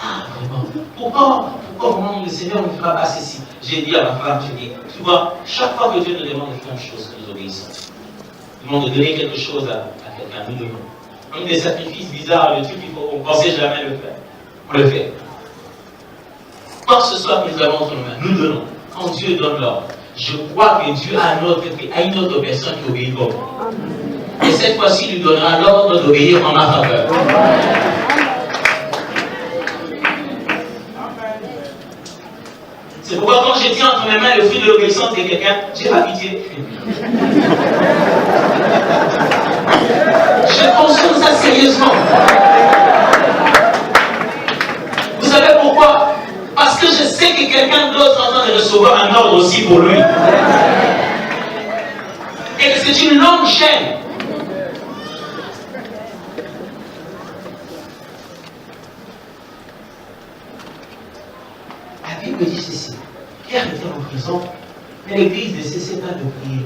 S1: ah, vraiment, pourquoi vraiment le Seigneur ne fait pas passer ici? J'ai dit à ma femme, j'ai dit, tu vois, chaque fois que Dieu nous demande de faire une chose, que nous obéissons. Il demande de donner quelque chose à quelqu'un, nous devons. On a des sacrifices bizarres, le truc qu'il faut qu'on ne pensait jamais le faire. On le fait. Quoi que ce soit que nous avons entre nos mains, nous donnons. Quand Dieu donne l'ordre, je crois que Dieu a une autre personne qui obéit comme moi. Et cette fois-ci, il lui donnera l'ordre d'obéir en ma faveur. C'est pourquoi quand j'ai tiens entre mes mains le fruit de l'obéissance de quelqu'un, j'ai pas pitié. Je consomme ça sérieusement. Vous savez pourquoi? Parce que je sais que quelqu'un d'autre est en train de recevoir un ordre aussi pour lui. Et que c'est une longue chaîne. La Bible dit ceci. Pierre était en prison, mais l'Église ne cessait pas de prier.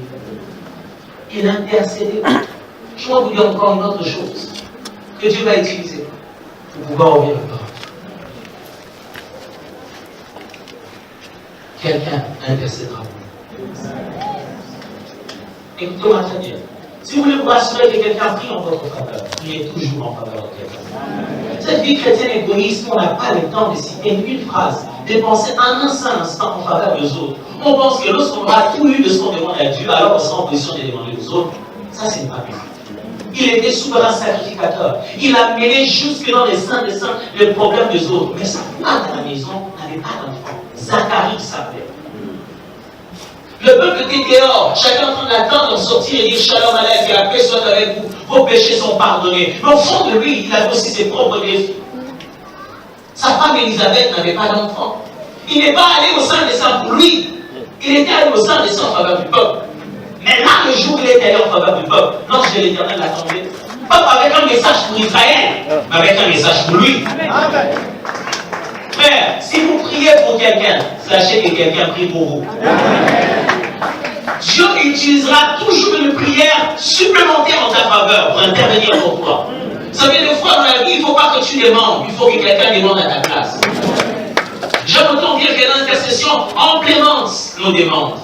S1: Il intercédait. Je vais vous dire encore une autre chose que Dieu va utiliser pour pouvoir ouvrir la porte. Quelqu'un intercédera pour vous. Écoutez-moi très bien. Si vous voulez vous assurer que quelqu'un prie en votre faveur, priez toujours en faveur de quelqu'un. Cette vie chrétienne égoïste, on n'a pas le temps de citer une phrase, de penser un seul instant en faveur des autres. On pense que lorsqu'on aura tout eu de ce qu'on demande à Dieu, alors on sera en position de demander aux autres. Ça, c'est pas bien. Il était souverain sacrificateur. Il a mêlé jusque dans les saints des saints les problèmes des autres. Mais sa femme à la maison n'avait pas d'enfant. Zacharie s'appelait. Le peuple était dehors, chacun en train d'attendre de sortir et dire Shalom Aleichem, que la paix soit avec vous, vos péchés sont pardonnés. Mais au fond de lui, il avait aussi ses propres défis. Sa femme Élisabeth n'avait pas d'enfant. Il n'est pas allé au sein des saints pour lui. Il était allé au sein des saints en faveur du peuple. Mais là, le jour où il est allé en faveur du peuple, l'ange de l'Éternel l'attendait. Pas avec un message pour Israël, mais avec un message pour lui. Amen. Frère, si vous priez pour quelqu'un, sachez que quelqu'un prie pour vous. Dieu utilisera toujours une prière supplémentaire en ta faveur pour intervenir pour toi. Vous savez, des fois dans la vie, il ne faut pas que tu demandes, il faut que quelqu'un demande à ta place. J'aime autant dire que l'intercession complémente nos demandes.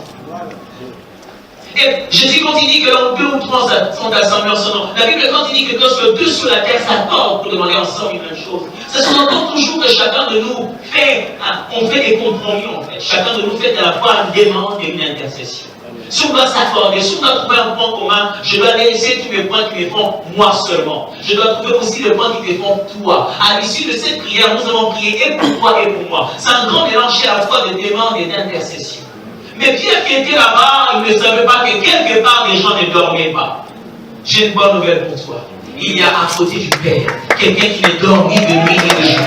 S1: Et Jésus, quand il dit que là où 2 ou 3 sont assemblés en son nom, la Bible, quand il dit que lorsque 2 sur la terre s'accordent pour demander ensemble une même chose, ça sous-entend toujours que chacun de nous fait, on fait des compromis en fait. Chacun de nous fait à la fois une demande et une intercession. Si on doit s'accorder, si on doit trouver un point commun, je dois laisser tous les points qui me font moi seulement. Je dois trouver aussi les points qui te font toi. À l'issue de cette prière, nous avons prié et pour toi et pour moi. C'est un grand mélange à la fois de demande et d'intercession. Mais Pierre qui était là-bas, il ne savait pas que quelque part les gens ne dormaient pas. J'ai une bonne nouvelle pour toi. Il y a à côté du Père quelqu'un qui ne dort ni de nuit ni de jour.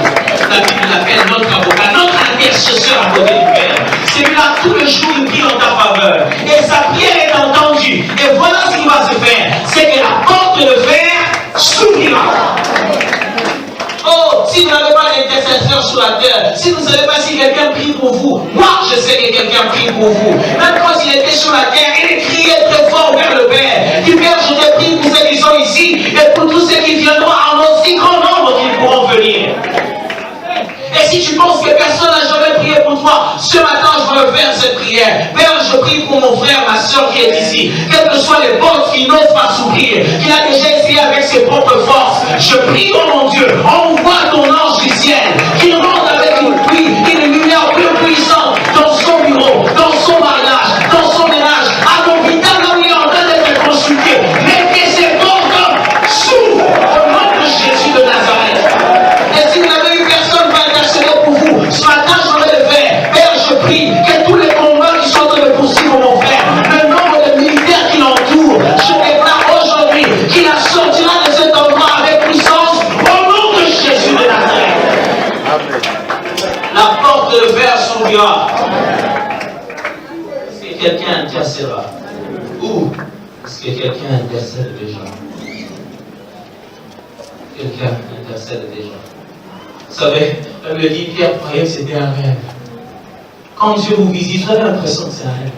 S1: La Bible l'appelle notre avocat, notre intercesseur à côté du Père. Celui-là, tout le jour, il prie en ta faveur. Et sa prière est entendue. Et voilà ce qui va se faire. C'est que la porte de fer s'ouvrira. Oh, si vous n'avez pas d'intercesseur sur la terre, si vous ne savez pas si quelqu'un prie pour vous, moi je sais que quelqu'un prie pour vous. Même quand il était sur la terre, il criait très fort vers le Père. Du Père, je te prie pour ceux qui sont ici et pour tous ceux qui viendront à si tu penses que personne n'a jamais prié pour toi, ce matin, je veux faire cette prière. Père, je prie pour mon frère, ma soeur qui est ici. Quelles que soient les portes qui n'osent pas s'ouvrir, qu'il a déjà essayé avec ses propres forces. Je prie, oh mon Dieu, envoie ton ange du ciel, qu'il rentre avec une pluie, une lumière plus puissante dans son bureau, dans son mariage, dans son ménage, à l'hôpital là où il est en train d'être consulté. Mais que ces portes s'ouvrent au nom de Jésus de Nazareth. Et si vous n'avez eu personne va intercéder pour vous, ce matin je vais le faire. Père, je prie que tous les combats qui sont en train de poursuivre mon frère, le nombre de militaires qui l'entourent, je déclare aujourd'hui qu'il sortira de cet endroit avec puissance au nom de Jésus de Nazareth. La porte de fer s'ouvrira. Est-ce que quelqu'un intercédera? Ou est-ce que quelqu'un intercède déjà? Quelqu'un intercède déjà. Vous savez, elle me dit, Pierre croyait que c'était un rêve. Quand Dieu vous visite, vous avez l'impression que c'est un rêve.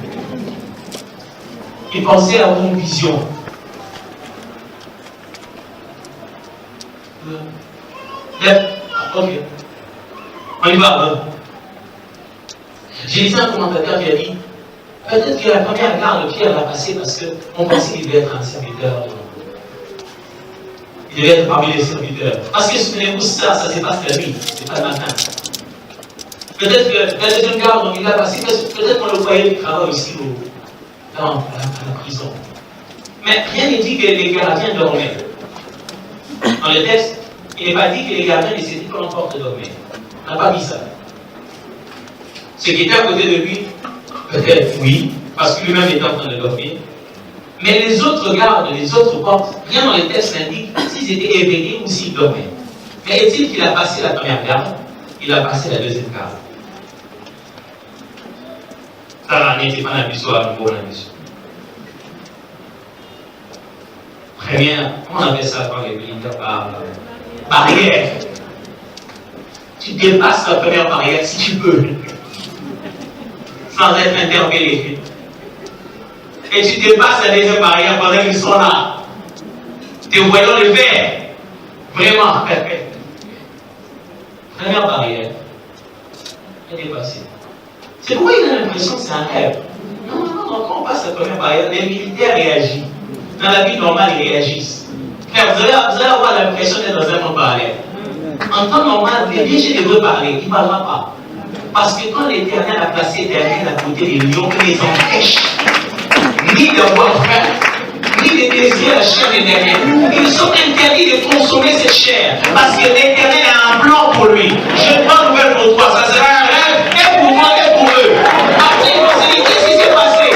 S1: Il pensait avoir une vision. Ok. On y va. Hein? J'ai lu un commentateur qui a dit, peut-être que la première garde, Pierre l'a passé parce qu'on pensait qu'il devait être un serviteur. Il devait être parmi les serviteurs. Parce que souvenez-vous, ça s'est passé la nuit, c'est pas le matin. Peut-être que la deuxième garde, il l'a passé, peut-être qu'on le voyait qui travaille aussi à la prison. Mais rien n'est dit que les gardiens dormaient. Dans le texte, il n'est pas dit que les gardiens les étaient pas encore dormir. On n'a pas dit ça. Ce qui était à côté de lui, peut-être oui, parce que lui-même était en train de dormir. Mais les autres gardes, les autres portes, rien dans les textes n'indique s'ils étaient éveillés ou s'ils dormaient. Mais est-il qu'il a passé la première garde, il a passé la deuxième garde. Ça n'était pas un abuso à nouveau, un abuso. Première, on appelle ça quand les militaires parlent. Barrière. Tu dépasses la première barrière si tu peux, sans être interpellé. Et tu dépasses la deuxième barrière pendant qu'ils sont là. Te voyons le faire. Vraiment. Première barrière. Elle est dépassée. C'est pourquoi il a l'impression que c'est un rêve. Non, quand on passe la première barrière, les militaires réagissent. Dans la vie normale, ils réagissent. Frère, vous allez avoir l'impression d'être dans un monde parallèle. En temps normal, les biens devraient parler, il ne parlera pas. Parce que quand l'Éternel a placé l'Éternel à côté des lions, il les empêche ni d'avoir faim, ni de désirer la chair de l'Éternel. Ils sont interdits de consommer cette chair. Parce que l'Éternel a un plan pour lui. Je n'ai pas de nouvelle pour toi. Ça sera un rêve, et pour moi, et pour eux. Après, ils vont se dire, qu'est-ce qui s'est passé?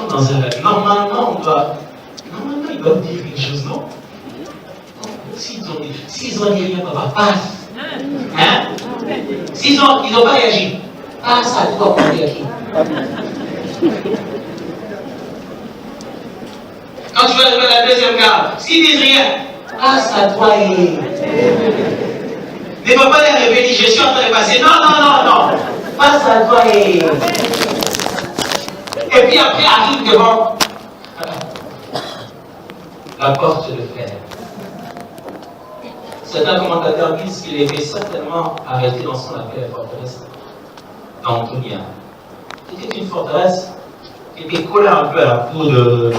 S1: Dans un rêve. Normalement, ils doivent dire quelque chose, non? S'ils ont dit rien, papa, passe. Hein? S'ils n'ont pas réagi, passe à toi pour réagir. Quand tu vas jouer la deuxième garde, s'ils disent rien, passe à toi et. Ne va pas les révéler, je suis en train de passer. Non. Passe à toi et. Et puis après, arrive devant la porte de fer. Certains commentateurs disent qu'il était certainement arrêté dans son appel à la forteresse d'Antonia. C'était une forteresse qui était collée un peu à la cour de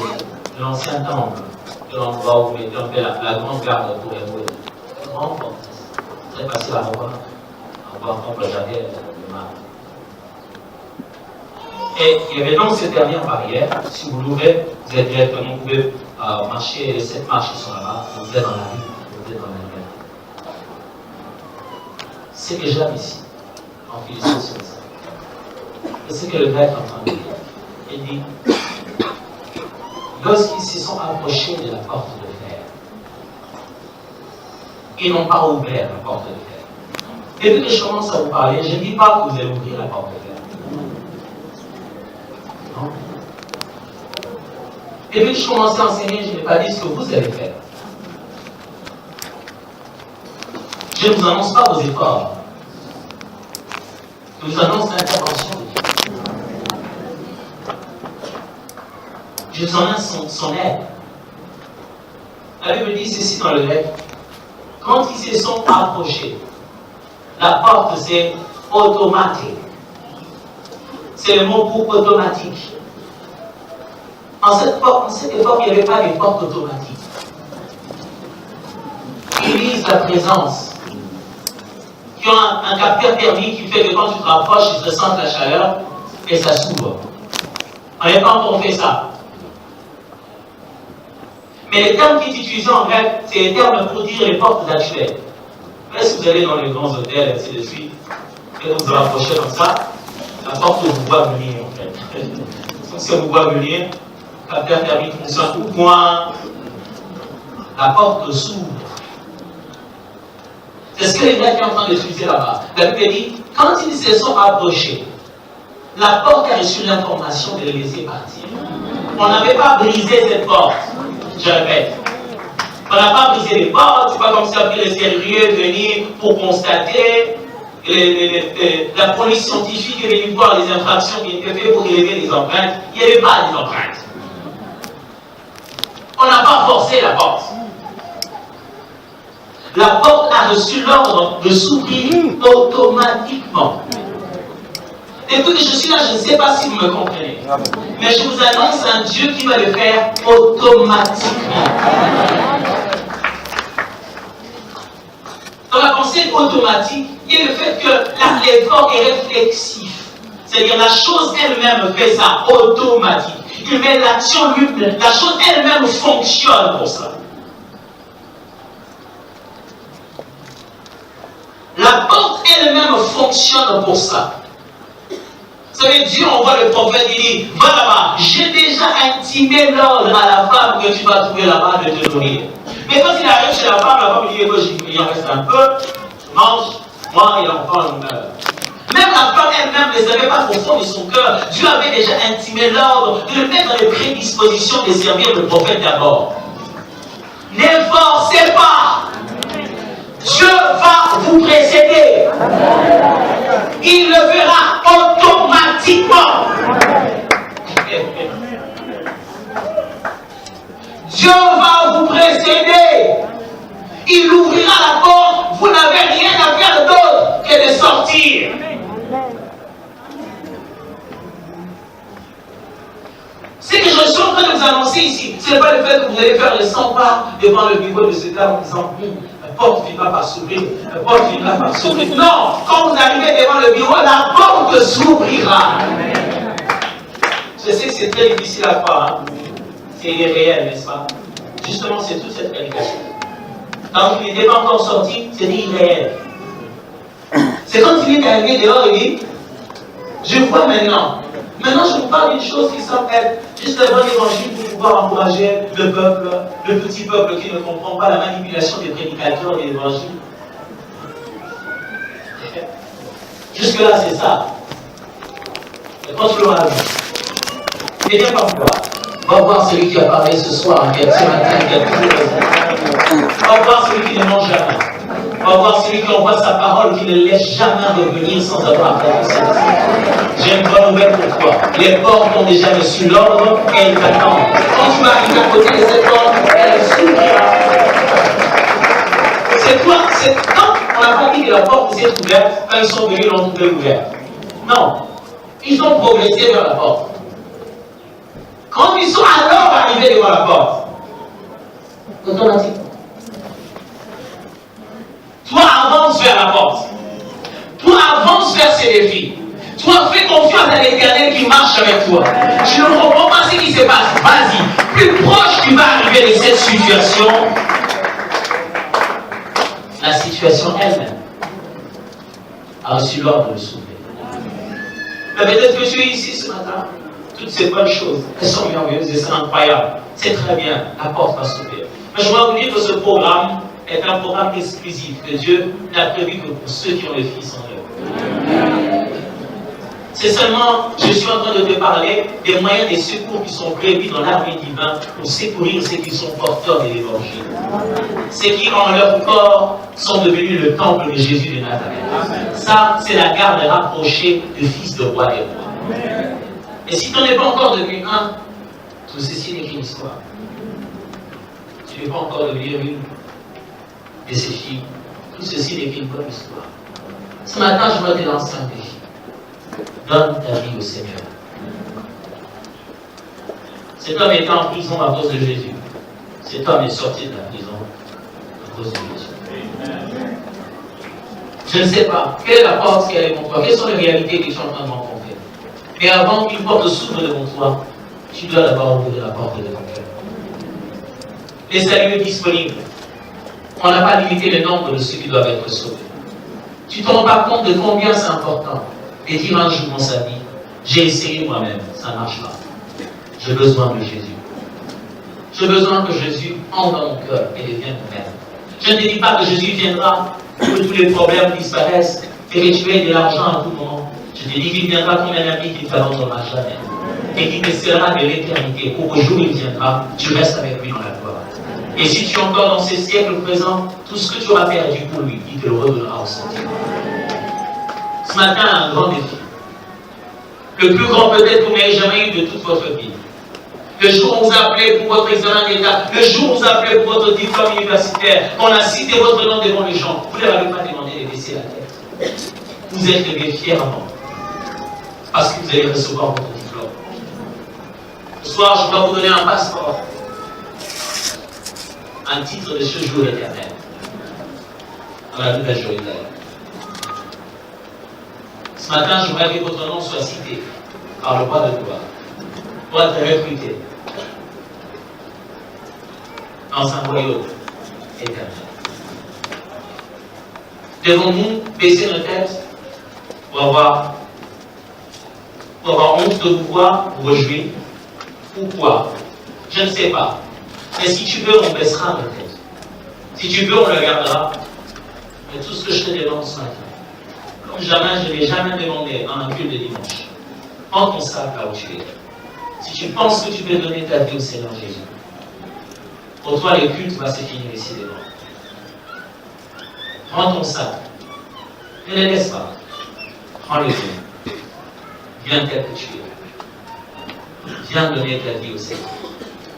S1: l'ancien temple, de l'endroit où était un peu la grande garde pour Héroïde. Une grande forteresse, très facile à revoir contre Jaguer de Mar. Et il y avait donc cette dernière barrière. Si vous l'ouvrez, vous êtes directement, vous pouvez marcher, les 7 marches qui sont là-bas, vous êtes dans la rue, vous êtes dans la guerre. C'est que j'aime ici, en Philippiens sur ça. Et c'est que le grec est en train de dire. Il dit, lorsqu'ils se sont approchés de la porte de fer, ils n'ont pas ouvert la porte de fer. Depuis que je commence à vous parler, je ne dis pas que vous allez ouvrir la porte de fer. Non. Depuis que je commençais à enseigner, je n'ai pas dit ce que vous allez faire. Je ne vous annonce pas vos efforts. Je vous annonce l'intervention de Dieu. Je vous annonce son aide. La Bible dit ceci dans le grec. quand ils se sont approchés, la porte c'est automatique. C'est le mot pour automatique. En cette époque, il n'y avait pas de porte automatique. Ils lisent la présence. Qui ont un capteur thermique qui fait que quand tu te rapproches, ils ressentent la chaleur et ça s'ouvre. On n'est pas encore fait ça. Mais les termes qui est utilisé en grec, c'est les termes pour dire les portes actuelles. Si vous allez dans les grands hôtels, et ainsi de suite, et vous vous rapprochez comme ça, la porte vous voit venir en fait. Si on vous voit venir, le capteur thermique fonctionne au point, la porte s'ouvre. C'est ce que les Grecs sont en train d'utiliser là-bas. La Bible dit, quand ils se sont approchés, la porte a reçu l'information de les laisser partir. On n'avait pas brisé cette porte. Je répète. On n'a pas brisé les portes, c'est pas comme ça que les sérieux venir pour constater. La police scientifique est venue voir les infractions qui étaient faites pour élever les empreintes. Il n'y avait pas des empreintes. On n'a pas forcé la porte. La porte a reçu l'ordre de s'ouvrir automatiquement. Depuis que je suis là, je ne sais pas si vous me comprenez. Mais je vous annonce un Dieu qui va le faire automatiquement. Dans la pensée automatique, il y a le fait que l'effort est réflexif. C'est-à-dire la chose elle-même fait ça automatique. Il met l'action lui-même. La chose elle-même fonctionne pour ça. La porte elle-même fonctionne pour ça. Vous savez, Dieu envoie le prophète, il dit, va là-bas, j'ai déjà intimé l'ordre à la femme que tu vas trouver là-bas de te nourrir. Mais quand il arrive chez la femme lui dit, il en reste un peu, je mange, moi et l'enfant on meurt. Même la femme elle-même ne savait pas qu'au fond de son cœur, Dieu avait déjà intimé l'ordre de le mettre dans les prédispositions de servir le prophète d'abord. Ne forcez pas! Dieu va vous précéder. Il le fera automatiquement. Dieu va vous précéder. Il ouvrira la porte. Vous n'avez rien à faire d'autre que de sortir. Ce que je suis en train de vous annoncer ici, ce n'est pas le fait que vous allez faire les 100 pas devant le bureau de cet homme en disant la porte finira par s'ouvrir, la porte finira par s'ouvrir. Non, quand vous arrivez devant le bureau, la porte s'ouvrira. Je sais que c'est très difficile à croire, hein? C'est irréel, n'est-ce pas? Justement, c'est toute cette prédication. Quand il n'était pas encore sorti, c'est irréel. C'est quand il est arrivé dehors, il dit, je vois maintenant. Maintenant, je vous parle d'une chose qui semble être juste un bon évangile pour pouvoir encourager le peuple, le petit peuple qui ne comprend pas la manipulation des prédicateurs de l'évangile. Jusque-là, c'est ça. Et quand tu l'auras vu, et bien parfois, va voir celui qui a parlé ce soir, qui a ce matin, qui a toujours raison. Va voir celui qui ne mange jamais. Va voir celui qui envoie sa parole, qui ne laisse jamais revenir sans avoir apporté sa vie. J'ai une bonne nouvelle pour toi. Les portes ont déjà reçu l'ordre et elles t'attendent. Quand tu vas arriver à côté de cette porte, elles s'ouvrira. C'est toi, c'est quand on n'a pas dit que la porte s'est ouverte, quand ils sont venus, ils l'ont trouvée ouverte. Non. Ils ont progressé vers la porte. Quand ils sont alors arrivés devant la porte, automatiquement. Toi, avance vers la porte. Toi, avance vers ces défis. Toi, fais confiance à l'Éternel qui marche avec toi. Je ne comprends pas ce qui se passe. Vas-y. Plus proche tu vas arriver de cette situation, la situation elle-même a reçu l'ordre de s'ouvrir. Mais peut-être que tu es ici ce matin. Toutes ces bonnes choses, elles sont merveilleuses et c'est incroyable. C'est très bien, la porte va s'ouvrir. Mais je dois vous dire que ce programme est un programme exclusif que Dieu n'a prévu que pour ceux qui ont le Fils en eux. C'est seulement, je suis en train de te parler des moyens de secours qui sont prévus dans l'armée divine pour secourir ceux qui sont porteurs de l'évangile. Ceux qui, en leur corps, sont devenus le temple de Jésus de Nazareth. Ça, c'est la garde rapprochée du Fils de roi des rois. Et si tu n'en es pas encore devenu un, tout ceci n'est qu'une histoire. Tu n'es pas encore devenu une. de ces filles. Tout ceci n'est qu'une bonne histoire. Ce matin, je veux te lancer un défi. Donne ta vie au Seigneur. Cet homme était en prison à cause de Jésus. Cet homme est sorti de la prison à cause de Jésus. Je ne sais pas quelle est la porte qui est devant toi, quelles sont les réalités que tu es en train de rencontrer. Mais avant qu'une porte s'ouvre devant toi, tu dois d'abord ouvrir la porte de ton cœur. Les saluts disponibles. On n'a pas limité le nombre de ceux qui doivent être sauvés. Tu ne te rends pas compte de combien c'est important de dire un jour dans sa vie, j'ai essayé moi-même, ça ne marche pas. J'ai besoin de Jésus. J'ai besoin que Jésus entre dans mon cœur et devienne mon maître. Je ne te dis pas que Jésus viendra pour que tous les problèmes disparaissent et que tu aies de l'argent à tout moment. Je te dis qu'il viendra comme un ami qui ne t'abandonnera jamais. Et qui te sera de l'éternité. Pour qu'au jour où il viendra, tu restes avec lui dans la gloire. Et si tu es encore dans ces siècles présents, tout ce que tu auras perdu pour lui, il te le redonnera au sentiment. Ce matin, un grand défi. Le plus grand peut-être que vous n'ayez jamais eu de toute votre vie. Le jour où vous appelez pour votre examen d'État, le jour où vous appelez pour votre diplôme universitaire, qu'on a cité votre nom devant les gens, vous ne leur avez pas demandé de baisser la tête. Vous êtes levé fièrement. Parce que vous allez recevoir votre diplôme. Ce soir, je dois vous donner un passeport. Un titre de ce jour éternel. Dans la nouvelle Jérusalem. Ce matin, je voudrais que votre nom soit cité par le roi de gloire. Pour être recruté dans un royaume éternel. Devons-nous baisser nos têtes pour avoir honte de vous voir, vous réjouir? Pourquoi? Je ne sais pas. Mais si tu veux, on baissera nos têtes. Si tu veux, on le gardera. Mais tout ce que je te demande ce matin, comme jamais, je ne l'ai jamais demandé dans un culte de dimanche, prends ton sac là où tu es. Si tu penses que tu peux donner ta vie au Seigneur Jésus, pour toi, le culte va se finir ici devant. Prends ton sac. Ne le laisse pas. Prends-le bien. Viens tel que tu es. Viens donner ta vie au Seigneur.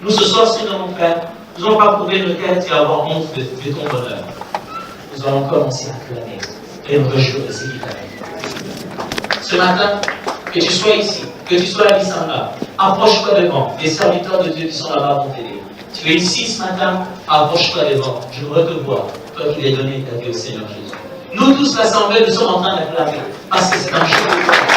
S1: Nous, ce soir, ce que nous allons faire, nous n'allons pas prouver nos têtes et avoir honte de ton bonheur. Nous allons commencer à clamer et nous réjouir de ce qui t'arrive. Ce matin, que tu sois ici, que tu sois à l'Issamba, approche-toi devant. Les serviteurs de Dieu qui sont là-bas vont t'aider. Tu es ici ce matin, approche-toi devant. Je veux te voir, toi qui l'as donné ta vie au Seigneur Jésus. Nous tous, l'Assemblée, nous sommes en train d'acclamer, parce que c'est un jour de gloire.